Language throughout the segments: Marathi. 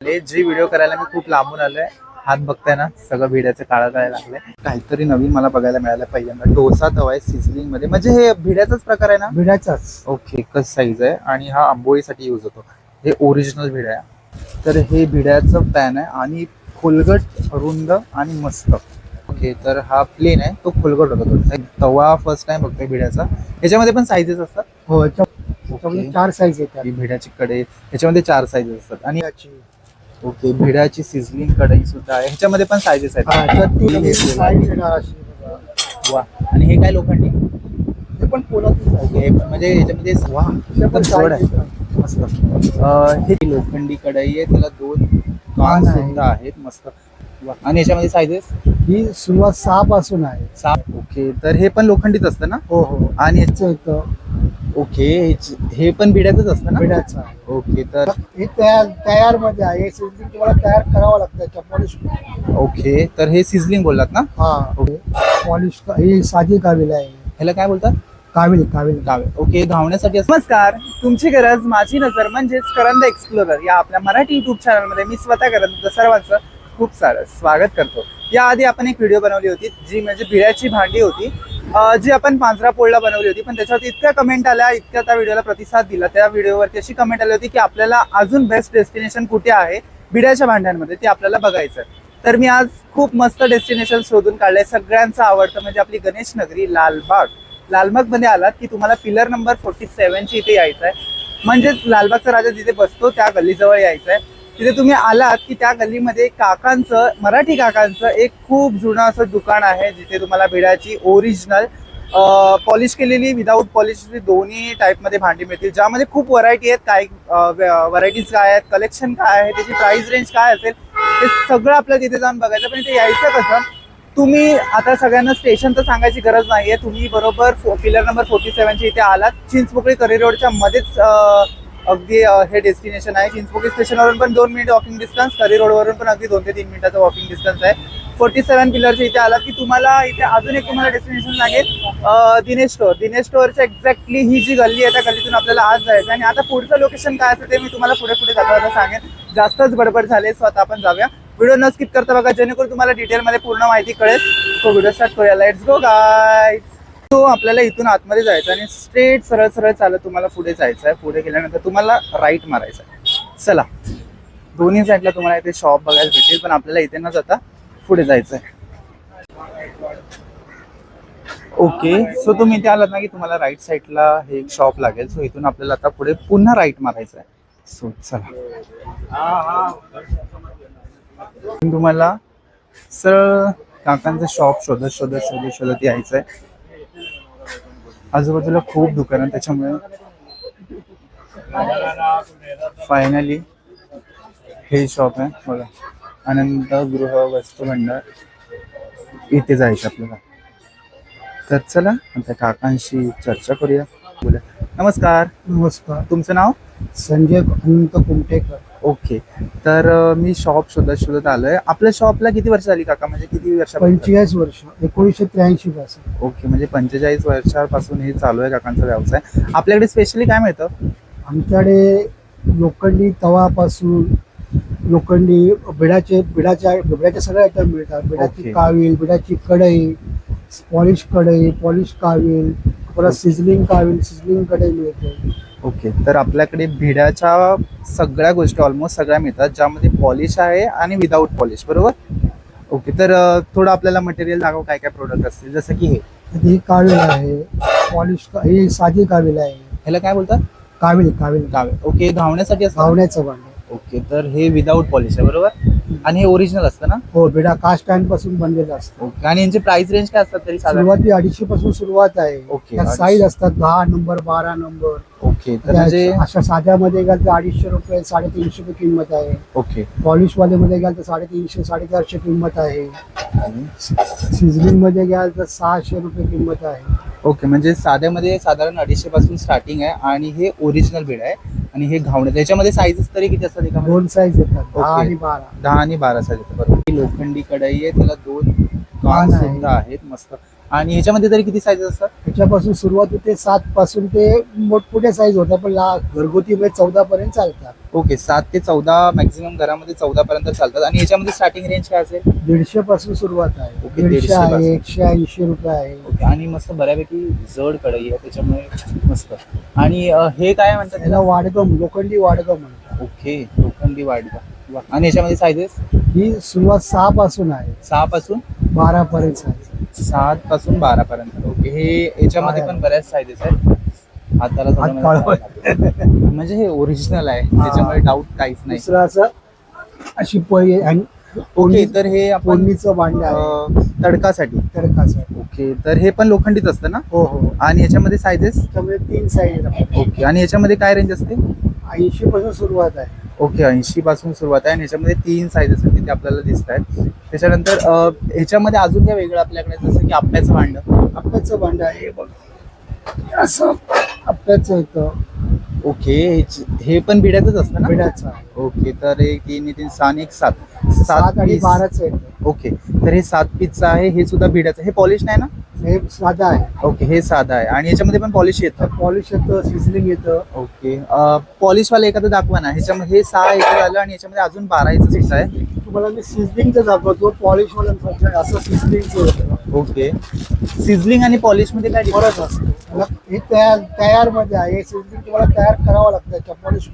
जी व्हिडिओ करायला मी खूप लांबून आलोय. हात बघताय ना, सगळं भिड्याचं काळं करायला लागलंय. काहीतरी नवीन मला बघायला मिळालं. पहिल्यांदा डोसा तवा आहे सिझलिंग मध्ये. म्हणजे हे भिड्याचाच प्रकार आहे ना? भिड्याचाच. ओके, एकच साईज आहे आणि हा आंबोळीसाठी यूज होतो. हे ओरिजिनल भिडा आहे. तर हे भिड्याचं पॅन आहे आणि खोलगट, रुंद आणि मस्त. ओके, तर हा प्लेन आहे, तो खोलगट होता थोडासा. तवा फर्स्ट टाइम बघतोय भिड्याचा. याच्यामध्ये पण साईजेस असतात? हो, याच्यामध्ये 4 साईज येतात. ही भिड्याची कढई, याच्यामध्ये 4 साईजेस असतात. आणि ओके, भिड्याची सिझलिंग कढई सुद्धा आहे. ह्याच्यामध्ये पण साईजेस आहेत. वा, आणि हे काय लोखंडी? ते पण पोलाचं ओके, म्हणजे याच्यामध्ये वा एकदम जड आहे, मस्त. हे लोखंडी कढई आहे, त्याला 2 कान सुद्धा आहेत, मस्त. वा, आणि याच्यामध्ये साईजेस? ही सुरुवात 6 पासून आहे. 6. ओके, तर हे पण लोखंडीच असतं ना? हो हो. आणि ओके, हे पण भिड्याचंच असतं ना? भिड्याचा. ओके, तर हे तयार मध्ये आहे. हे सिझलिंग तुम्हाला तयार करावं लागतं पॉलिश. ओके, तर हे सिझलिंग बोललात ना? हा, पॉलिश. ही साधी काविल आहे. ह्याला काय बोलतात? काविल. काविल. ओके, धावण्यासाठी. नमस्कार, तुमची गरज माझी नजर म्हणजेच करंद एक्सप्लोरर या आपल्या मराठी युट्यूब चॅनलमध्ये मी स्वतः करंद सर्वांचं खूप सारं स्वागत करतो. याआधी आपण एक व्हिडिओ बनवली होती, जी म्हणजे भिड्याची भांडी होती, जी आपण पांजरा पोळला बनवली होती. पण त्याच्यावरती इतक्या कमेंट आल्या, इतक्या त्या व्हिडिओला प्रतिसाद दिला. त्या व्हिडिओवरती अशी कमेंट आली होती की आपल्याला अजून बेस्ट डेस्टिनेशन कुठे आहे भिड्याच्या भांड्यांमध्ये, ते आपल्याला बघायचं. तर मी आज खूप मस्त डेस्टिनेशन शोधून काढलंय. सगळ्यांचं आवडतं म्हणजे आपली गणेश नगरी लालबाग. लालबागमध्ये आलात की तुम्हाला पिलर नंबर 47 इथे यायचं आहे. म्हणजेच लालबागचा राजा जिथे बसतो त्या गल्लीजवळ यायचं आहे. तिथे तुम्ही आलात की त्या गल्लीमध्ये काकांचं, मराठी काकांचं एक खूप जुनं असं दुकान आहे, जिथे तुम्हाला भिड्याची ओरिजिनल पॉलिश केलेली, विदाऊट पॉलिश, दोन्ही टाईपमध्ये भांडी मिळतील. ज्यामध्ये खूप व्हरायटी आहेत. काही व्हरायटीज काय आहेत, कलेक्शन काय आहे, त्याची प्राइस रेंज काय असेल, हे सगळं आपल्याला तिथे जाऊन बघायचं. पण इथे यायचं कसं? तुम्ही आता सगळ्यांना स्टेशन तर सांगायची गरज नाहीये. तुम्ही बरोबर पिलर नंबर 47 इथे आलात. चिंचपोकळी करी रोडच्या मध्येच अगदी हे डेस्टिनेशन आहे. चिंचपोकळी स्टेशनवरून पण 2 मिनिट वॉकिंग डिस्टन्स, करी रोडवरून पण अगदी 2 ते 3 मिनिटाचं वॉकिंग डिस्टन्स आहे. 47 पिलरच्या इथे आलात की तुम्हाला इथे अजून एक तुम्हाला डेस्टिनेशन लागेल, दिनेश स्टोअर. दिनेश स्टोअरच्या एक्झॅक्टली ही जी गल्ली आहे, त्या गल्लीतून आपल्याला आज जायचं. आणि आता पुढचं लोकेशन काय असेल ते मी तुम्हाला पुढे जाता सांगेन. जास्तच गडबड झाले, सो आता आपण जाऊया. व्हिडिओ न स्किप करता बघा, जेणेकरून तुम्हाला डिटेलमध्ये पूर्ण माहिती कळेल. तो व्हिडिओ स्टार्ट करूया. Let's go guys. तो आपल्याला इथून आतमध्ये जायचं आणि स्ट्रेट सरळ चालत तुम्हाला पुढे जायचं आहे. पुढे गेल्यानंतर तुम्हाला राईट मारायचं आहे. चला, दोन्ही साईडला तुम्हाला इथे शॉप बघायला भेटेल, पण आपल्याला इथे न जाता पुढे जायचं आहे. ओके, सो तुम्ही इथे आलात ना की तुम्हाला राईट साईडला हे एक शॉप लागेल. सो इथून आपल्याला आता पुढे पुन्हा राईट मारायचं आहे. सो चला, तुम्हाला सरळ काकांचं शॉप शोधत यायचं आहे. आजूबाजूला खूप दुकान आहे, त्याच्यामुळे फायनली हे शॉप आहे बघा, अनंत गृह वस्तू भंडार. इथे जायचं आपल्याला. तर चला त्या काकांशी चर्चा करूया, बोला. नमस्कार. नमस्कार. तुमचं नाव? संजय अनंत कुमटेकर. ओके, तर मी शॉप शोधत आलोय. आपल्या शॉपला किती वर्ष झाली काका? म्हणजे किती वर्ष? 45 वर्ष, 1983 पासून. ओके, म्हणजे 45 वर्षापासून हे चालू आहे काकांचा व्यवसाय. आपल्याकडे स्पेशली काय मिळतं? आमच्याकडे लोखंडी तवापासून लोखंडी बिडाच्या सगळे आयटम मिळतात. बिडाची कावील, बिडाची कढई, पॉलिश कढई, पॉलिश कावील, परत सिझलिंग कावील, सिझलिंग कढई मिळते. ओके, तर आपल्याकडे भिड्याच्या सगळ्या गोष्टी ऑलमोस्ट सगळ्या मिळतात, ज्यामध्ये पॉलिश आहे आणि विदाऊट पॉलिश, बरोबर? ओके, तर थोडं आपल्याला मटेरियल दाखव, काय काय प्रोडक्ट असतील. जसं की ही कावील आहे, पॉलिश. ही साधी कावील आहे. ह्याला काय बोलतात? कावील. ओके, धावण्यासाठी असतं? धावण्याचं भांड. ओके, तर हे विदाऊट पॉलिश आहे, बरोबर? आणि हे ओरिजिनल असतं ना? हो, बिडा कास्ट आयर्न पासून बनलेलं असतं. ओके, आणि यांची प्राइस रेंज काय असतात तरी? सुरुवाती 250 पासून सुरुवात आहे. ओके, साईज असतात 10 नंबर, 12 नंबर. ओके, तर म्हणजे अशा साध्यामध्ये गेल तर 250 रुपये, 350 रुपये किंमत आहे. ओके, पॉलिश वाले मध्ये गेल तर 350, 450 किंमत आहे. सिझलिंग मध्ये गेल तर 600 रुपये किंमत आहे. ओके, म्हणजे साध्यामध्ये साधारण 250 पासून स्टार्टिंग आहे. आणि हे ओरिजिनल बीड आहे. आणि हे घावणे, त्याच्यामध्ये साईजेस तरी किती असतात? 2 साईज येतात, 10 आणि 12. 10 आणि 12 साईज येतात, बरोबर. ही लोखंडी कढई आहे, त्याला 2 कान सुद्धा आहेत, मस्त. आणि ह्याच्यामध्ये तरी किती साईज असतात? त्याच्यापासून सुरुवात होते 7 पासून ते मोठमोठ्या साईज होत्या, पण घरगुती मध्ये 14 पर्यंत चालतात. ओके, 7 ते 14 मॅक्झिमम घरामध्ये 14 पर्यंत चालतात. आणि याच्यामध्ये स्टार्टिंग रेंज काय असेल? 150 पासून सुरुवात आहे. ओके, 150 150 आहे, 180 रुपये आहे. ओके. आणि मस्त बऱ्यापैकी जड कढई आहे त्याच्यामुळे मस्त. आणि हे काय म्हणतात त्याला त्याला? वाडगम, लोखंडी वाडगम म्हणतात. ओके, लोखंडी वाडगा. वा. आणि याच्यामध्ये साईजेस? ही सुरुवात 6 पासून आहे, 6 पासून 12 पर्यंत साईज. 7 पासून 12 पर्यंत. ओके. हे याच्यामध्ये पण बऱ्याच साईजेस आहेत. हाताला थोडं मला हात लागतं. म्हणजे हे ओरिजिनल आहे त्याच्यामुळे डाऊट काहीच नाही. दुसरं असं अशी पळी आणि ओके, तर हे आपण फोडणीचं भांड आहे तडकासाठी. तडकासाठी. ओके, तर हे पण लोखंडीच असतं ना? हो हो. आणि याच्यामध्ये साईजेस? त्याच्यामध्ये 3 साईज आहेत. ओके. आणि याच्यामध्ये काय रेंज असते? 80 पासून सुरुवात आहे. ओके, 80 पासून सुरुवात आहे. आणि याच्यामध्ये 3 साईजेस आहेत तिथे आपल्याला दिसत आहेत. त्याच्यानंतर ह्याच्यामध्ये अजून काय वेगळं आपल्याकडे, जसं की आप्याचं भांड? आप्याचं भांड आहे बघ, असं आप्याचं येतं. ओके, हे पण भिड्यातच असतं ना? बिडाचं आहे. ओके, तर 1 3 3 6 1 7 7 आणि पीस. 12चं येतं. ओके, तर हे 7 पीसचं आहे. हे सुद्धा भिड्याचं. हे पॉलिश नाही ना? हे साधं आहे. ओके, हे साधं आहे. आणि याच्यामध्ये पण पॉलिश येतं? पॉलिश येतं, सिझलिंग येतं. ओके. पॉलिशवाला एखादं दाखवा ना. ह्याच्यामध्ये हे 6 याचं झालं आणि याच्यामध्ये अजून 12 याचं सुद्धा आहे. तुम्हाला मी सिझलिंगचं दाखवतो, पॉलिशवाल्यांसाठी असं सिझलिंगचं येतं. ओके, सिझलिंग आणि पॉलिश मध्ये काय फरक difference? असतो. हे तयार मध्ये आहे. सिझलिंग तुम्हाला तयार करावं लागतं त्याच्या पॉलिश.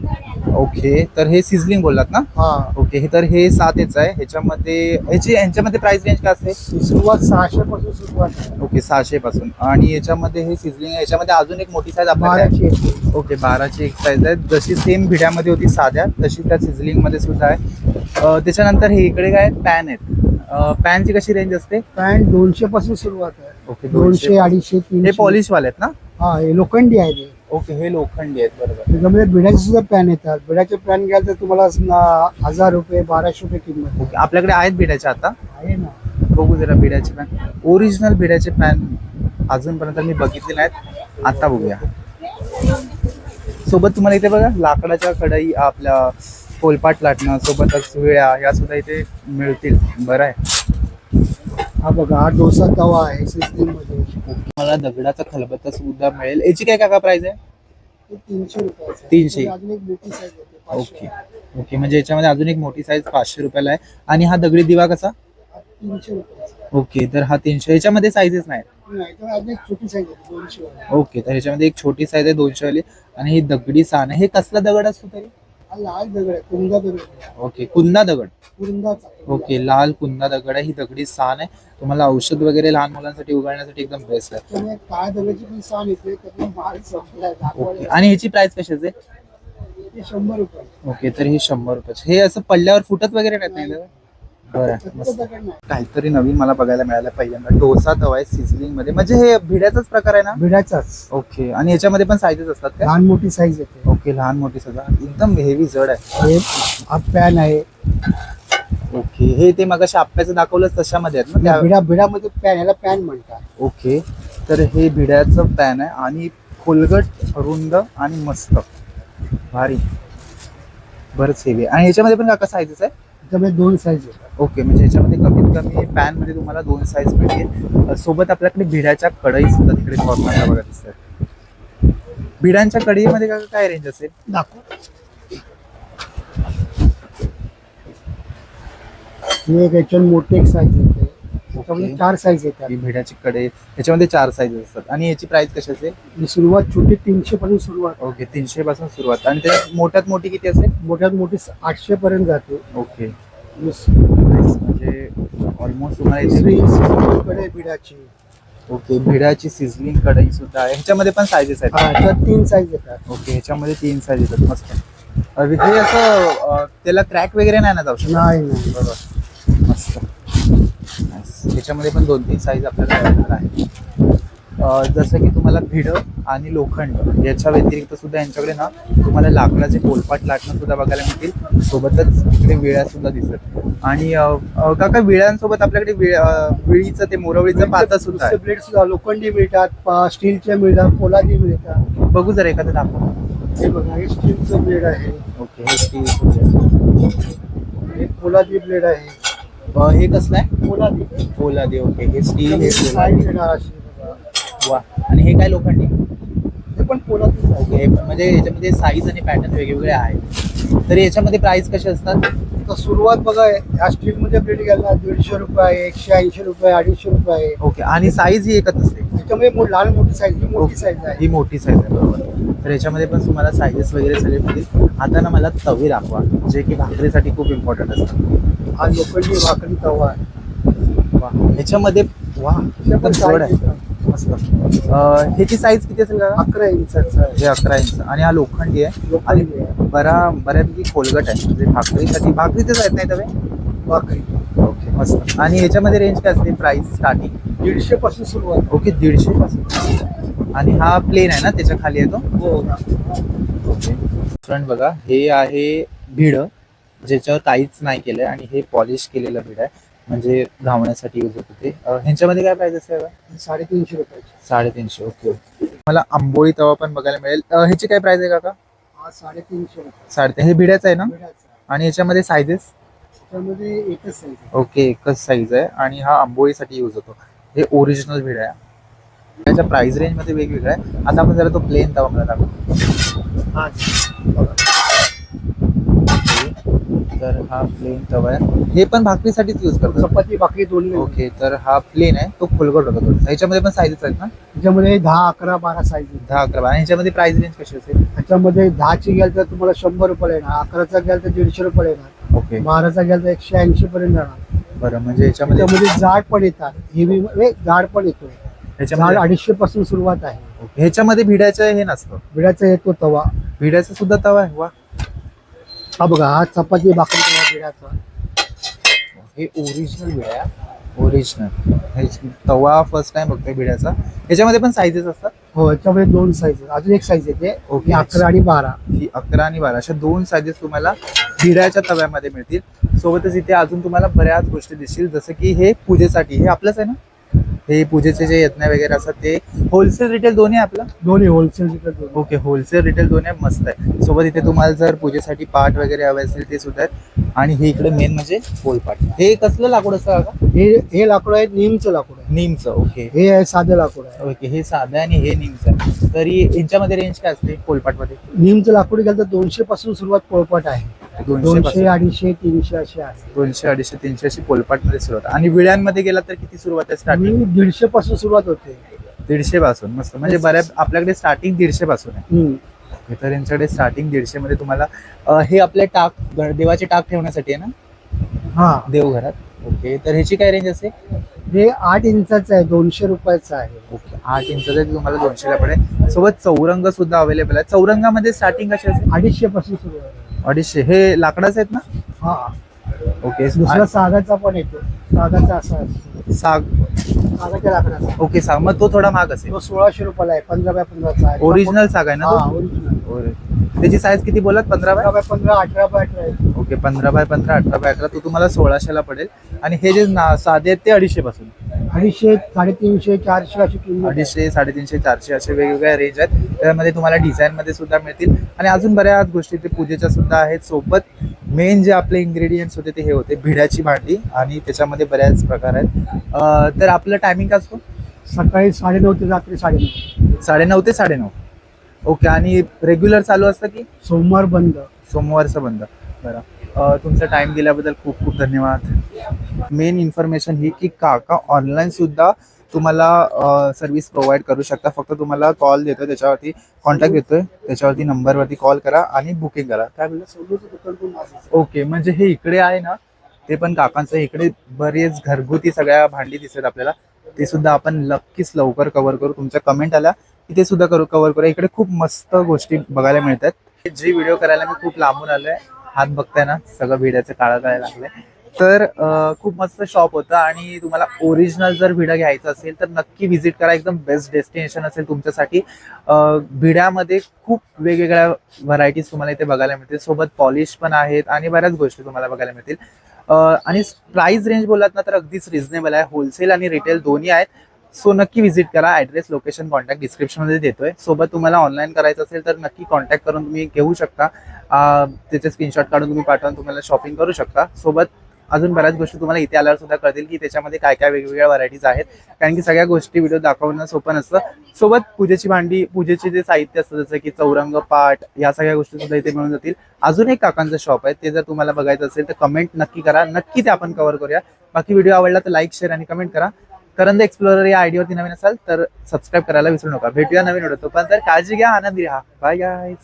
ओके, तर हे सिझलिंग बोललात ना? हा. ओके, हे तर हे 7 याचं आहे. ह्याच्यामध्ये प्राइस रेंज काय असते? सुरुवात 600 पासून सुरुवात आहे. ओके, 600 पासून. आणि याच्यामध्ये हे सिझलिंग आहे. याच्यामध्ये अजून एक मोठी साईज आपल्याकडे 12ची येते. ओके, 12ची एक साईज आहे. जशी सेम भिड्यामध्ये होती साध्या, तशी त्या सिझलिंग मध्ये सुद्धा आहे. त्याच्यानंतर हे इकडे काय पॅन आहेत. पॅनची कशी रेंज असते? पॅन्ट 200 पासून सुरुवात आहे. ओके, 200, 250, 300. हे पॉलिश वाले आहेत ना? हा, हे लोखंडी आहे ते. ओके, हे लोखंडी आहेत. बरोबर. त्याच्यामध्ये बिडाचे सुद्धा पॅन येतात. बिडाचे पॅन घ्याल तर तुम्हाला 1000 रुपये, 1200 रुपये किंमत ओके, आपल्याकडे आहेत भिड्याचे आता? आहे ना. बघू जरा भिड्याचे पॅन. ओरिजिनल भिड्याचे पॅन अजूनपर्यंत मी बघितले नाहीत. आता बघूया. सोबत तुम्हाला इथे बघा लाकडाच्या कढई, आपल्या पोलपाट लाटणं, सोबतच विळ्या, या सुद्धा इथे मिळतील. बरं आहे. हा बघा, हा डोसा तवा आहे सिझलिंग मध्ये. मला दगडाचा खलबत्ता सुद्धा मिळेल. याची काय काका प्राइस आहे? हे 300 रुपयाचं. 300. अजून एक मोठी साईज येते 500. ओके. ओके, म्हणजे याच्यामध्ये अजून एक मोठी साईज 500 रुपयाला आहे. आणि हा दगडी दिवा कसा? 300 रुपयाचा. ओके, तर हा 300. याच्यामध्ये साईजेस नाहीत? नाही, तर अजून एक छोटी साईज येते 200 वाली. ओके, तर ह्याच्यामध्ये एक छोटी साईज आहे 200 वाली. आणि ही दगडी साण आहे. हे कसला दगड असतो तरी? हा लाल दगड आहे, कुंदा दगड आहे. ओके, कुंदा दगड. कुंदाचा. ओके, लाल कुंदा दगड आहे. ही दगडी साण आहे. तुम्हाला औषध वगैरे लहान मुलांसाठी उगाळण्यासाठी एकदम बेस्ट आहे. त्यामुळे काळ्या दगडाची पण साण येते, त्यातून माल संपलाय ओके, दाखवायला. आणि ह्याची प्राइस कशाची आहे? ते 100 रुपये. ओके, तर ही 100 रुपयाची. हे असं पडल्यावर फुटत वगैरे नाही ना? बरं, फक्त मस्त. दगड नाही. काहीतरी नवीन मला बघायला मिळालं पहिल्यांदा. डोसा तवा आहे सिझलिंग मध्ये. म्हणजे हे भिड्याचाच प्रकार आहे ना? बिडाचाच. ओके, आणि याच्यामध्ये पण साईजेस असतात का? लहान मोठी साईज येते. ओके, लहान मोठी सगळं एकदम हेवी जड आहे. हे हा पॅन आहे. ओके, हे ते मगाशी आप्याचं दाखवलं तशामध्ये आहेत ना? बिडामध्ये पॅन, याला पॅन म्हणतात. ओके, तर हे भिड्याचं पॅन आहे. आणि खोलगट, रुंद आणि मस्त भारी. बरंच हेवी आहे. आणि ह्याच्यामध्ये पण काका साईजेस आहे? त्याच्यामध्ये 2 साईज येतात. ओके, म्हणजे ह्याच्यामध्ये कमीत कमी पॅन मध्ये तुम्हाला 2 साईज मिळतील. सोबत आपल्याकडे भिड्याच्या कढई सुद्धा तिकडे कॉर्नरला बघा दिसतात. भिड्यांच्या कढईमध्ये काका काय रेंज असेल? दाखव. ही एक याच्यात मोठी एक साईज येते. त्याच्यामध्ये 4 साईज येतात. ही भिड्याची कढई, ह्याच्यामध्ये 4 साईज असतात. आणि याची प्राइस कशी असेल? ही सुरुवात छोटी 300 पासून सुरुवात. ओके, 300 पासून सुरुवात. आणि त्याच्यात मोठ्यात मोठी किती असेल? मोठ्यात मोठी 800 पर्यंत जाते. ओके, वीस. म्हणजे ऑलमोस्ट तुम्हाला दुसरी याची. सिझलिंग कढई बिडाची. ओके, भिड्याची सिझलिंग कढई सुद्धा आहे. ह्याच्यामध्ये पण साईजेस आहेत? हा, त्यात 3 साईज येतात. ओके, ह्याच्यामध्ये 3 साईज येतात. मस्त. हे असं त्याला क्रॅक वगैरे नाही ना जाऊ शकत? नाही. बरोबर, मस्त. Nice. ह्याच्यामध्ये पण 2-3 साईज आपल्याला मिळणार आहे. जसं की तुम्हाला भिडं आणि लोखंड याच्या व्यतिरिक्त सुद्धा यांच्याकडे ना तुम्हाला लाकडाचे पोलपाट लाटणं सुद्धा बघायला मिळतील. सोबतच इकडे विळ्या सुद्धा दिसतात. आणि काका विळ्यांसोबत आपल्याकडे विळीचं ते मोरवळीचं पाता सुद्धा आहे. ब्लेड सुद्धा लोखंडी मिळतात, स्टीलचे मिळतात, पोलादी मिळतात. बघू जरा एखादं दाखव. हे बघा, हे स्टीलचं ब्लेड आहे. ओके, हे स्टील. हे पोलादी ब्लेड आहे. हे कसलं आहे? पोलादी. पोलादी. ओके, हे स्टील, हे साईज पोलादी. येणार अशी बघा. वा. आणि हे काय लोखंडी? हे पण पोलादीच आहे. ओके, हे पण म्हणजे याच्यामध्ये साईज आणि पॅटर्न वेगवेगळे आहेत. तर याच्यामध्ये प्राइस कसे असतात? तर सुरुवात बघा ह्या स्टीलमध्ये प्लेट घ्यायला 150 रुपये आहे, 180 रुपये, 250 रुपये आहे. ओके, आणि साईज ही एकच असते? त्याच्यामध्ये लहान मोठी साईज, ही मोठी साईज आहे. ही मोठी साईज आहे, बरोबर. तर याच्यामध्ये पण तुम्हाला साईजेस वगैरे सगळे मिळतील. आता ना मला तवे दाखवा, जे की भाकरीसाठी खूप इम्पॉर्टंट असतात. हा लोखंडी भाकरी तवा आहे. वा, ह्याच्यामध्ये वा एकदम जड आहे, मस्त. ह्याची साईज किती असेल का? 11 इंचाचा आहे. हे 11 इंच, आणि हा लोखंडी आहे आणि लोखंडी आहे. बऱ्यापैकी खोलगट आहे, म्हणजे भाकरीचेच आहेत नाही तवे? भाकरी. ओके, मस्त. आणि याच्यामध्ये रेंज काय असते, प्राइस स्टार्टिंग? 150 पासून सुरुवात. ओके, 150 पासून. आणि हा प्लेन आहे ना, त्याच्या खाली येतो? हो. ओके. फ्रंट बघा, हे आहे भिड, ज्याच्यावर काहीच नाही केलंय, आणि हे पॉलिश केलेलं भिड आहे, म्हणजे घावण्यासाठी यूज होते ते. ह्यांच्यामध्ये काय प्राइस असते? 350 रुपये. 350. ओके. मला आंबोळी तवा पण बघायला मिळेल. ह्याची काय प्राइस आहे काका? हा 350 रुपये. 350. हे भिड्याचं आहे ना? भिडाचा. आणि याच्यामध्ये साईजेस? त्यामध्ये एकच साईज आहे. ओके, एकच साईज आहे, आणि हा आंबोळीसाठी यूज होतो. हे ओरिजिनल भिड आहे. त्याच्या प्राइस रेंज मध्ये वेगवेगळं आहे. आता आपण जरा तो प्लेन तवा मला दाखवतो. हा. तर हा प्लेन तवा आहे, हे पण भाकरीसाठीच यूज करतो. चपाती भाकरी दोन्ही. ओके, तर हा प्लेन आहे, तो खोलगट होता थोडासा. ह्याच्यामध्ये पण साईजेस आहेत ना? त्याच्यामध्ये 10, 11, 12 साईज आहे. 10, 11. आणि ह्याच्यामध्ये प्राइस रेंज कशी असेल? त्याच्यामध्ये 10ची घ्याल तर तुम्हाला 100 रुपये येणार, 11चा घ्याल तर 150 रुपये येणार, ओके, 12चा घ्याल तर 180 पर्यंत जाणार. बरं. म्हणजे याच्यामध्ये त्याच्यामध्ये जाड पण येतात, हेवी जाड पण येतो. जाड ह्याच्यामध्ये 250 पासून सुरुवात आहे. ओके. ह्याच्यामध्ये भिड्याचं हे नसतं? भिडाचा येतो तवा. भिड्याचा सुद्धा तवा आहे. वा. हा बघा, हा चपाती भाकरी तवा भिडाचा. हे ओरिजिनल भिड आहे, ओरिजिनल. तवा फर्स्ट टाइम बघतोय भिड्याचा. ह्याच्यामध्ये पण साईजेस असतात? हो, याच्यामध्ये 2 साईज, अजून एक साईज येते. ओके. 11 आणि 12. ही 11 आणि 12 अशा 2 साईजेस तुम्हाला भिड्याच्या तव्यामध्ये मिळतील. सोबतच इथे अजून तुम्हाला बऱ्याच गोष्टी दिसतील, जसं की हे पूजेसाठी, हे आपलंच आहे ना? हे पूजेचे जे यत्न वगैरे असतात ते होलसेल रिटेल दोन्ही आहे आपलं? दोन्ही wholesale retail. Okay, wholesale retail दोन्ही आहे, मस्त आहे. सोबत इथे तुम्हाला जर पूजेसाठी पाट वगैरे हवे असेल ते सुद्धा आहेत. आणि हे इकडे मेन म्हणजे पोलपाट. हे कसलं लाकूड असतं का? हे लाकूड आहे, नीमचं लाकूड आहे. नीमचं. ओके. हे आहे साधं लाकूड आहे. ओके, हे साधं आहे आणि हे नीमचं आहे. तरी यांच्यामध्ये रेंज काय असते पोलपाटमध्ये? नीमचं लाकूड घ्याल तर 200 पासून सुरुवात पोळपाट आहे. 200, 250, 300 असे आहे. 200, 250, 300 अशी पोलपाटमध्ये सुरुवात. आणि विड्यांमध्ये गेला तर किती सुरुवात आहे स्टार्टिंग? 150 पासून सुरुवात होते. 150 पासून. मस्त. म्हणजे बऱ्याच आपल्याकडे स्टार्टिंग 150 पासून आहे. हम्म. तर यांच्याकडे स्टार्टिंग 150 मध्ये तुम्हाला हे आपले टाक, देवाचे टाक ठेवण्यासाठी आहे ना, हा. देवघरात. ओके, तर ह्याची काय रेंज असते? हे 8 इंचाचं आहे, 200 रुपयाचं आहे. ओके, 8 इंचाचा तुम्हाला 200 ला पडेल. सोबत चौरंग सुद्धा अवेलेबल आहे. चौरंगामध्ये स्टार्टिंग कशी असेल? 250 पासून सुरुवात आहे. 250. हे लाकडाचे आहेत ना? हा. ओके. दुसरा सागाचा पण येतो. सागाचा असा असतो. साग. सागाच्या लाकडाचा. ओके, साग. मग तो थोडा महाग असेल. तो 1600 रुपयाला आहे, 15 बाय 15चा आहे. ओरिजिनल साग आहे ना हा, तो? ओरिजिनल. त्याची साईज किती बोलत? 15 बाय? 15 बाय 15, 18 बाय 18 आहे. ओके, 15 बाय 15, 18 बाय 18, तो तुम्हाला 1600 ला पडेल. आणि हे जे साधे आहेत ते 250 पासून. 250, 350, 400 अशी किंमत आहे. 250, 350, 400 असे वेगवेगळ्या रेंज आहेत. त्यामध्ये तुम्हाला डिझाईन मध्ये सुद्धा मिळतील. आणि अजून बऱ्याच गोष्टी ते पूजेच्या सुद्धा आहेत. सोबत मेन जे आपले इंग्रेडियंट्स होते ते हे होते भिड्याची भांडी, आणि त्याच्यामध्ये बऱ्याच प्रकार आहेत. तर आपलं टायमिंग काय असतो? सकाळी 9:30 ते रात्री 9:30. 9:30 ते 9:30. ओके, आणि रेग्युलर चालू असतं की सोमवार बंद. सोमवारचं बंद? बरं. तुमचा टाइम दिल्याबद्दल खूप खूप धन्यवाद. मेन इन्फॉर्मेशन ही की काका ऑनलाईन सुद्धा तुम्हाला सर्व्हिस प्रोव्हाइड करू शकता. फक्त तुम्हाला कॉल देतोय, त्याच्यावरती कॉन्टॅक्ट देतोय, त्याच्यावरती नंबरवरती कॉल करा आणि बुकिंग करा. काय बोलला? सोलूचं दुकान पण माझं. ओके, म्हणजे हे इकडे आहे ना, ते पण काकांचं. इकडे बरेच घरगुती सगळ्या भांडी दिसत आपल्याला, ते सुद्धा आपण नक्कीच लवकर कव्हर करू. तुमच्या कमेंट आल्या की ते सुद्धा कव्हर करू. इकडे खूप मस्त गोष्टी बघायला मिळतात. जी व्हिडिओ करायला मी खूप लांबून आलोय. हात बघताय ना, सगळं भिड्याचं काळं करायला लागलंय. तर खूप मस्त शॉप होतं. आणि तुम्हाला ओरिजिनल जर भिडा घ्यायचं असेल तर नक्की व्हिजिट करा. एकदम बेस्ट डेस्टिनेशन असेल तुमच्यासाठी. भिड्यामध्ये खूप वेगवेगळ्या व्हरायटीज तुम्हाला इथे बघायला मिळतील. सोबत पॉलिश पण आहेत आणि बऱ्याच गोष्टी तुम्हाला बघायला मिळतील. आणि प्राइस रेंज बोललात ना तर अगदीच रिझनेबल आहे. होलसेल आणि रिटेल दोन्ही आहेत. सो नक्की व्हिजिट करा. ॲड्रेस, लोकेशन, कॉन्टॅक्ट डिस्क्रिप्शनमध्ये देतोय. सोबत तुम्हाला ऑनलाईन करायचं असेल तर नक्की कॉन्टॅक्ट करून तुम्ही घेऊ शकता. त्याचे स्क्रीनशॉट काढून तुम्ही पाठवून तुम्हाला शॉपिंग करू शकता. सोबत अजून बऱ्याच गोष्टी तुम्हाला इथे आल्यावर सुद्धा कळतील की त्याच्यामध्ये काय काय वेगवेगळ्या व्हरायटीज आहेत, कारण की सगळ्या गोष्टी व्हिडिओ दाखवणं सोपं नसतं. सोबत पूजेची भांडी, पूजेचे जे साहित्य असतं जसं की चौरंग, पाट, या सगळ्या गोष्टी सुद्धा इथे मिळून जातील. अजून एक काकांचं शॉप आहे, ते जर तुम्हाला बघायचं असेल तर कमेंट नक्की करा, नक्की ते आपण कव्हर करूया. बाकी व्हिडिओ आवडला तर लाईक, शेअर आणि कमेंट करा. करंद एक्सप्लोरर या आयडीवरती नवीन असाल तर सबस्क्राईब करायला विसरू नका. भेटूया नवीन व्हिडिओ, तोपर्यंत काळजी घ्या, आनंदी राहा. Bye guys.